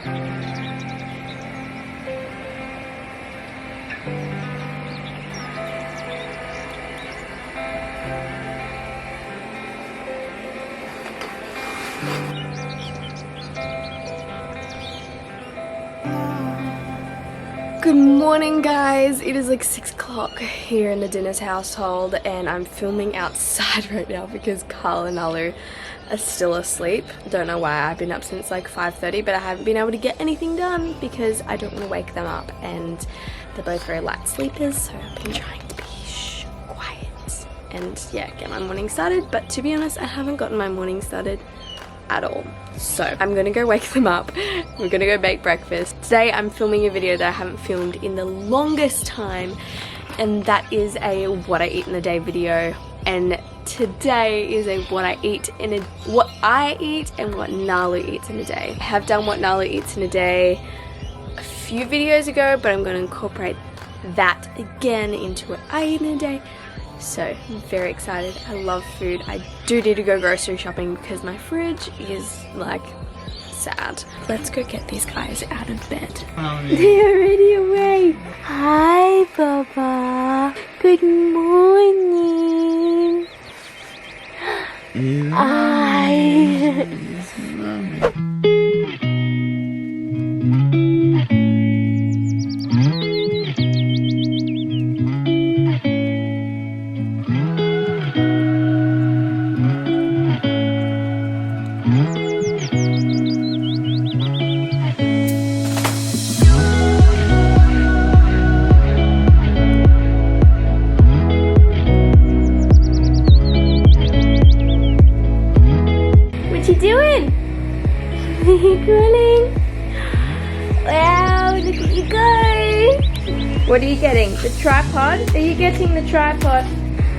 Good morning, guys. It is like 6 o'clock here in the Dinners household and I'm filming outside right now because Carl and Nalu are still asleep. Don't know why. I've been up since like 5:30, but I haven't been able to get anything done because I don't want to wake them up, and they're both very light sleepers, so I've been trying to be quiet and yeah, get my morning started. But to be honest, I haven't gotten my morning started at all. So I'm gonna go wake them up. We're gonna go bake breakfast. Today I'm filming a video that I haven't filmed in the longest time, and that is a what I eat in a day video. And today is a what I eat and what Nalu eats in a day. I have done what Nalu eats in a day a few videos ago, but I'm gonna incorporate that again into what I eat in a day. So I'm very excited. I love food. I do need to go grocery shopping because my fridge is like sad. Let's go get these guys out of bed. They're already awake. Hi, Papa. Good morning. Hi. Wow, look at you go. What are you getting? The tripod? Are you getting the tripod?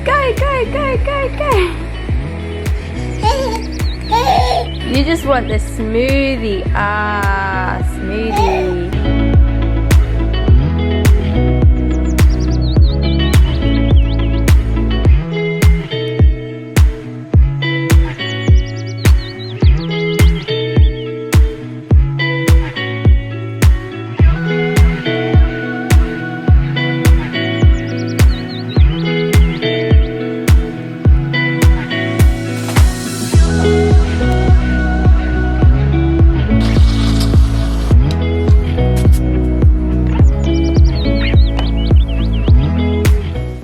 Go, go, go, go, go. You just want the smoothie. Ah, smoothie.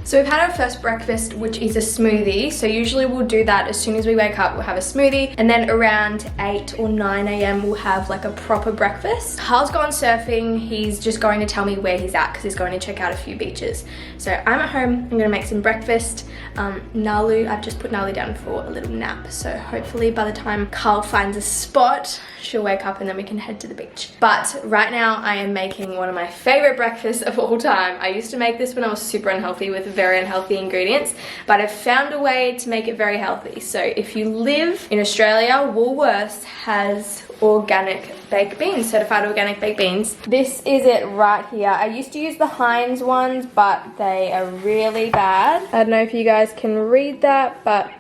So we've had our first breakfast, which is a smoothie. So usually we'll do that as soon as we wake up, we'll have a smoothie. And then around 8 or 9 a.m. we'll have like a proper breakfast. Carl's gone surfing. He's just going to tell me where he's at because he's going to check out a few beaches. So I'm at home, I'm gonna make some breakfast. Nalu, I've just put Nalu down for a little nap. So hopefully by the time Carl finds a spot, she'll wake up and then we can head to the beach. But right now I am making one of my favorite breakfasts of all time. I used to make this when I was super unhealthy with very unhealthy ingredients, but I've found a way to make it very healthy. So if you live in Australia, Woolworths has organic baked beans, certified organic baked beans. This is it right here. I used to use the Heinz ones, but they are really bad. I don't know if you guys can read that, but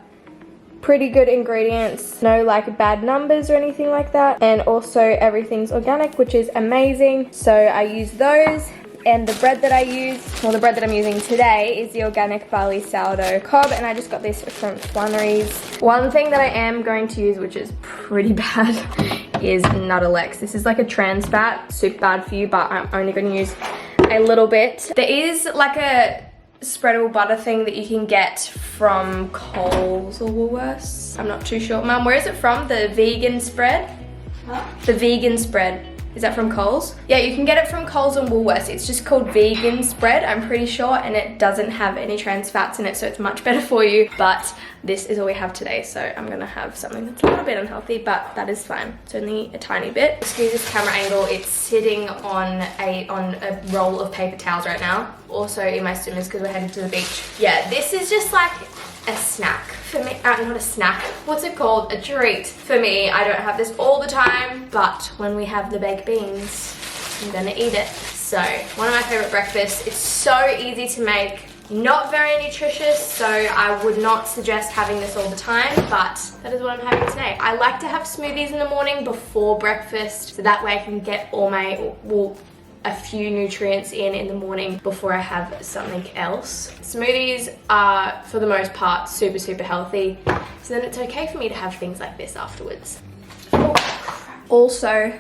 pretty good ingredients, no like bad numbers or anything like that, and also everything's organic, which is amazing. So I use those, and the bread that I use, well, the bread that I'm using today is the organic barley sourdough cob, and I just got this from Flannery's. One thing that I am going to use, which is pretty bad, is Nuttalex. This is like a trans fat, super bad for you, but I'm only going to use a little bit. There is like a spreadable butter thing that you can get from Coles or Woolworths. I'm not too sure. Mum, where is it from? The vegan spread? What? The vegan spread. Is that from Coles? Yeah, you can get it from Coles and Woolworths. It's just called vegan spread, I'm pretty sure, and it doesn't have any trans fats in it, so it's much better for you. But this is all we have today, so I'm gonna have something that's a little bit unhealthy, but that is fine. It's only a tiny bit. Excuse this camera angle. It's sitting on a roll of paper towels right now. Also in my swimmers because we're headed to the beach. Yeah, this is just like a snack for me. Not a snack, what's it called? A treat for me. I don't have this all the time, but when we have the baked beans, I'm gonna eat it. So one of my favorite breakfasts. It's so easy to make. Not very nutritious, so I would not suggest having this all the time, but that is what I'm having today. I like to have smoothies in the morning before breakfast, so that way I can get all my, well, a few nutrients in the morning before I have something else. Smoothies are, for the most part, super, super healthy, so then it's okay for me to have things like this afterwards. Oh, crap. Also,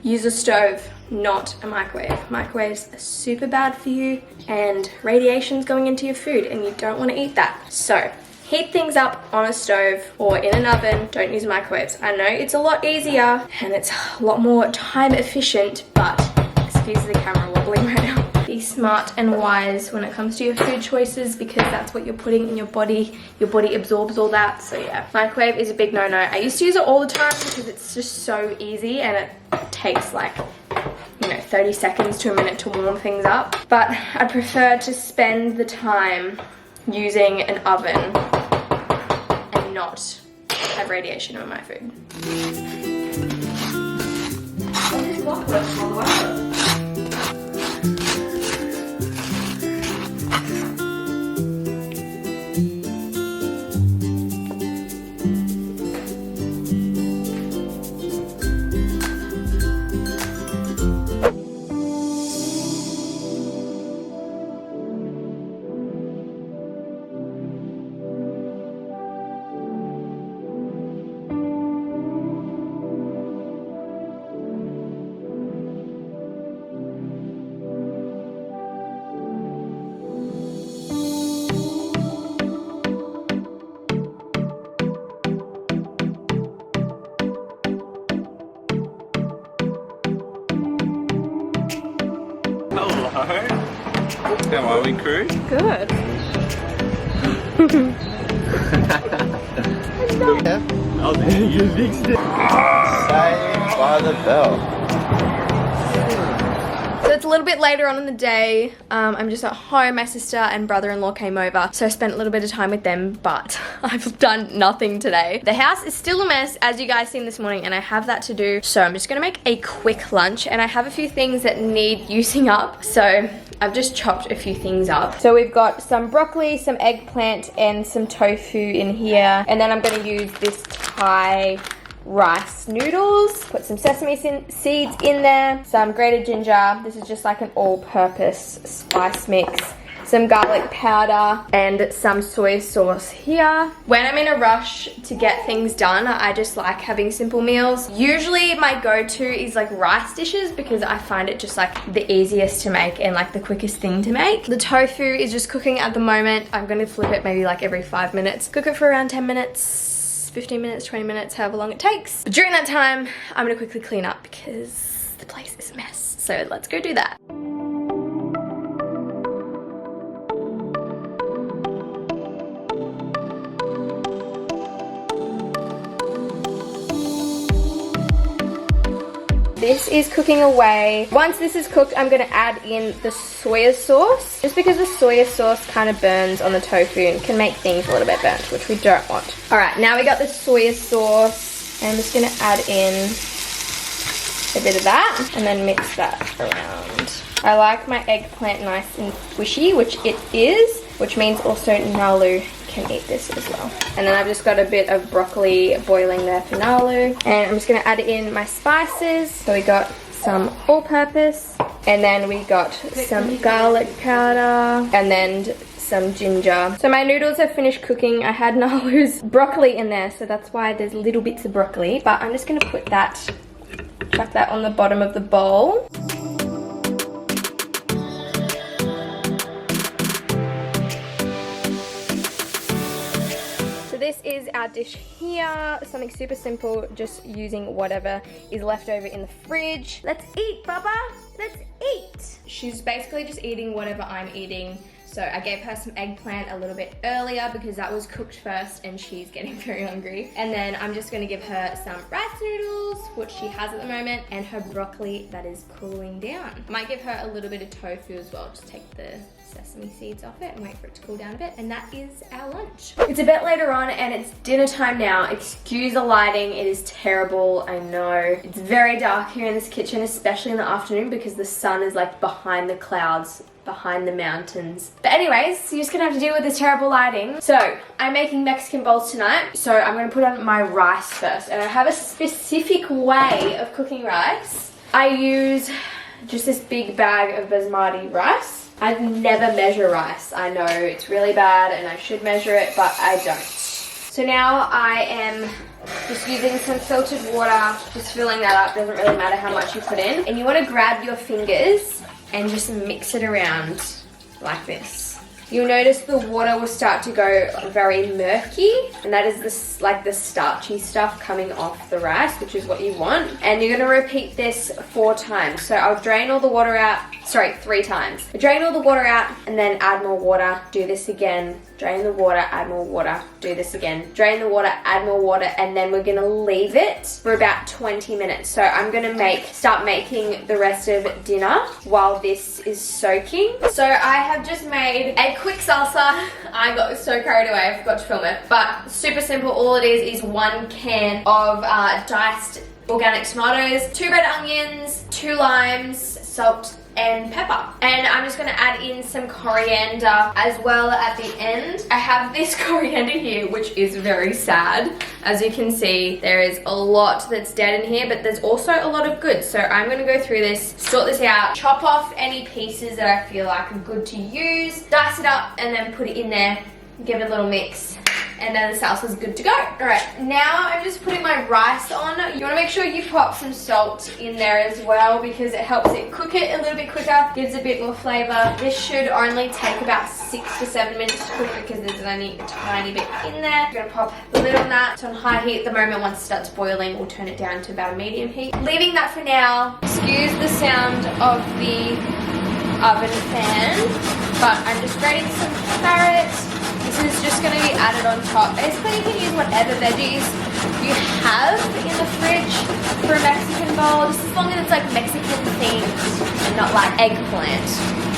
use a stove, not a microwave. Microwaves are super bad for you, and radiation's going into your food, and you don't want to eat that. So, heat things up on a stove or in an oven. Don't use microwaves. I know it's a lot easier and it's a lot more time efficient, but excuse the camera wobbling right now. Be smart and wise when it comes to your food choices, because that's what you're putting in your body. Your body absorbs all that, so yeah. Microwave is a big no-no. I used to use it all the time because it's just so easy and it takes like, you know, 30 seconds to a minute to warm things up. But I prefer to spend the time using an oven and not have radiation on my food. How are we, crew? Good. Oh, you big stick. Saved by the bell. So it's a little bit later on in the day. I'm just at home. My sister and brother-in-law came over, so I spent a little bit of time with them, but I've done nothing today. The house is still a mess, as you guys seen this morning, and I have that to do, so I'm just gonna make a quick lunch, and I have a few things that need using up, so I've just chopped a few things up. So we've got some broccoli, some eggplant, and some tofu in here, and then I'm gonna use this Thai rice noodles, put some sesame seeds in there, some grated ginger. This is just like an all-purpose spice mix, some garlic powder, and some soy sauce here. When I'm in a rush to get things done, I just like having simple meals. Usually my go-to is like rice dishes, because I find it just like the easiest to make and like the quickest thing to make. The tofu is just cooking at the moment. I'm gonna flip it maybe like every 5 minutes. Cook it for around 10 minutes. 15 minutes, 20 minutes, however long it takes. But during that time, I'm gonna quickly clean up because the place is a mess. So let's go do that. This is cooking away. Once this is cooked, I'm gonna add in the soy sauce, just because the soy sauce kind of burns on the tofu and can make things a little bit burnt, which we don't want. All right, now we got the soy sauce. I'm just gonna add in a bit of that and then mix that around. I like my eggplant nice and squishy, which it is, which means also Nalu can eat this as well. And then I've just got a bit of broccoli boiling there for Nalu. And I'm just gonna add in my spices. So we got some all-purpose, and then we got some garlic powder, and then some ginger. So my noodles have finished cooking. I had Nalu's broccoli in there, so that's why there's little bits of broccoli. But I'm just gonna put that, chuck that on the bottom of the bowl. This is our dish here, something super simple, just using whatever is left over in the fridge. Let's eat, Baba, let's eat. She's basically just eating whatever I'm eating. So I gave her some eggplant a little bit earlier because that was cooked first and she's getting very hungry. And then I'm just gonna give her some rice noodles, which she has at the moment, and her broccoli that is cooling down. I might give her a little bit of tofu as well, just take the sesame seeds off it and wait for it to cool down a bit. And that is our lunch. It's a bit later on and it's dinner time now. Excuse the lighting, it is terrible, I know. It's very dark here in this kitchen, especially in the afternoon because the sun is like behind the clouds behind the mountains. But anyways, you're just gonna have to deal with this terrible lighting. So I'm making Mexican bowls tonight. So I'm gonna put on my rice first. And I have a specific way of cooking rice. I use just this big bag of basmati rice. I never measure rice. I know it's really bad and I should measure it, but I don't. So now I am just using some filtered water, just filling that up. Doesn't really matter how much you put in. And you want to grab your fingers and just mix it around like this. You'll notice the water will start to go very murky, and that is this, like the starchy stuff coming off the rice, which is what you want. And you're going to repeat this 4 times. So I'll drain all the water out, sorry, 3 times. Drain all the water out and then add more water, do this again. Drain the water, add more water, do this again. Drain the water, add more water, and then we're gonna leave it for about 20 minutes. So I'm gonna start making the rest of dinner while this is soaking. So I have just made a quick salsa. I got so carried away, I forgot to film it. But super simple, all it is 1 can of diced organic tomatoes, 2 red onions, 2 limes, salt, and pepper. And I'm just gonna add in some coriander as well at the end. I have this coriander here, which is very sad. As you can see, there is a lot that's dead in here, but there's also a lot of good. So I'm gonna go through this, sort this out, chop off any pieces that I feel like are good to use, dice it up, and then put it in there, give it a little mix. And then the salsa's good to go. All right, now I'm just putting my rice on. You wanna make sure you pop some salt in there as well because it helps it cook it a little bit quicker, gives a bit more flavor. This should only take about 6 to 7 minutes to cook because there's only a tiny bit in there. I'm gonna pop the lid on that. It's on high heat at the moment. Once it starts boiling, we'll turn it down to about a medium heat. Leaving that for now. Excuse the sound of the oven fan, but I'm just grating some carrots. This is just going to be added on top. Basically, you can use whatever veggies you have in the fridge for a Mexican bowl, just as long as it's like Mexican themed and not like eggplant,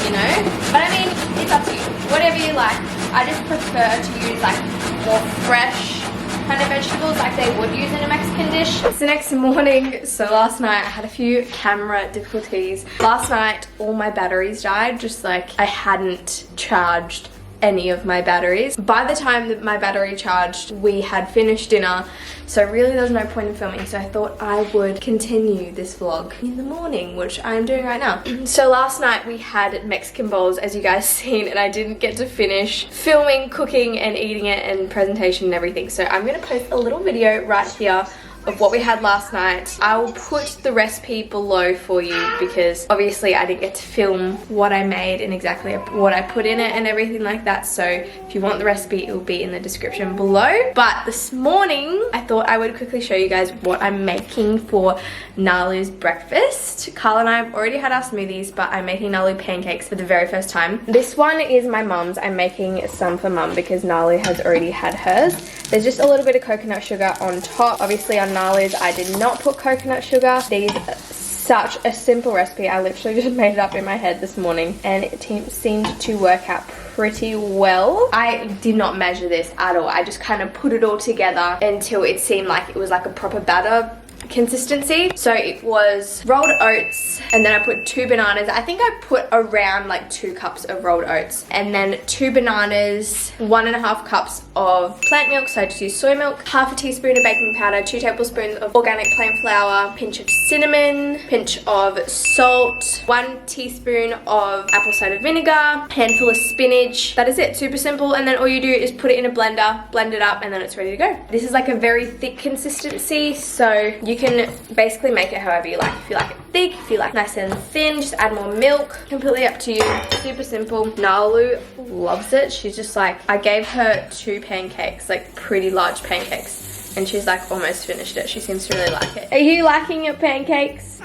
you know? But I mean, it's up to you. Whatever you like. I just prefer to use like more fresh kind of vegetables like they would use in a Mexican dish. It's the next morning. So last night I had a few camera difficulties. Last night all my batteries died, just like I hadn't charged any of my batteries. By the time that my battery charged, we had finished dinner, so really there was no point in filming, so I thought I would continue this vlog in the morning, which I'm doing right now. So last night we had Mexican bowls, as you guys seen, and I didn't get to finish filming, cooking and eating it and presentation and everything, so I'm gonna post a little video right here of what we had last night. I will put the recipe below for you because obviously I didn't get to film what I made and exactly what I put in it and everything like that. So if you want the recipe, it will be in the description below. But this morning, I thought I would quickly show you guys what I'm making for Nalu's breakfast. Carl and I have already had our smoothies, but I'm making Nalu pancakes for the very first time. This one is my mum's. I'm making some for mum because Nalu has already had hers. There's just a little bit of coconut sugar on top. Obviously on Nalu's, I did not put coconut sugar. These are such a simple recipe. I literally just made it up in my head this morning and it seemed to work out pretty well. I did not measure this at all. I just kind of put it all together until it seemed like it was like a proper batter consistency. So it was rolled oats and then I put 2 bananas. I think I put around like 2 cups of rolled oats and then 2 bananas, 1.5 cups of plant milk, so I just used soy milk, half a teaspoon of baking powder, 2 tablespoons of organic plain flour, pinch of cinnamon, pinch of salt, 1 teaspoon of apple cider vinegar, handful of spinach. That is it, super simple. And then all you do is put it in a blender, blend it up, and then it's ready to go. This is like a very thick consistency, so you can basically make it however you like. If you like it thick, if you like nice and thin, just add more milk. Completely up to you. Super simple. Nalu loves it. She's just like, I gave her 2 pancakes, like pretty large pancakes, and she's like almost finished it. She seems to really like it. Are you liking your pancakes?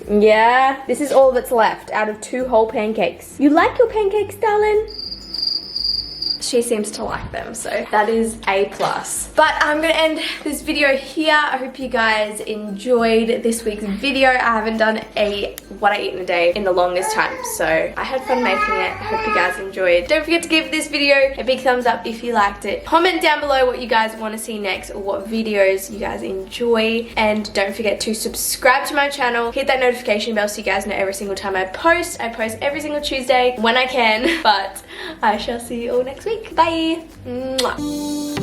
Yeah. This is all that's left out of 2 whole pancakes. You like your pancakes, darling? she seems to like them, so that is A+. But I'm gonna end this video here. I hope you guys enjoyed this week's video. I haven't done a what I eat in a day in the longest time, so I had fun making it. I hope you guys enjoyed. Don't forget to give this video a big thumbs up if you liked it. Comment down below what you guys want to see next or what videos you guys enjoy, and don't forget to subscribe to my channel. Hit that notification bell so you guys know every single time I post. I post every single Tuesday when I can, but I shall see you all next week. Bye. Mwah.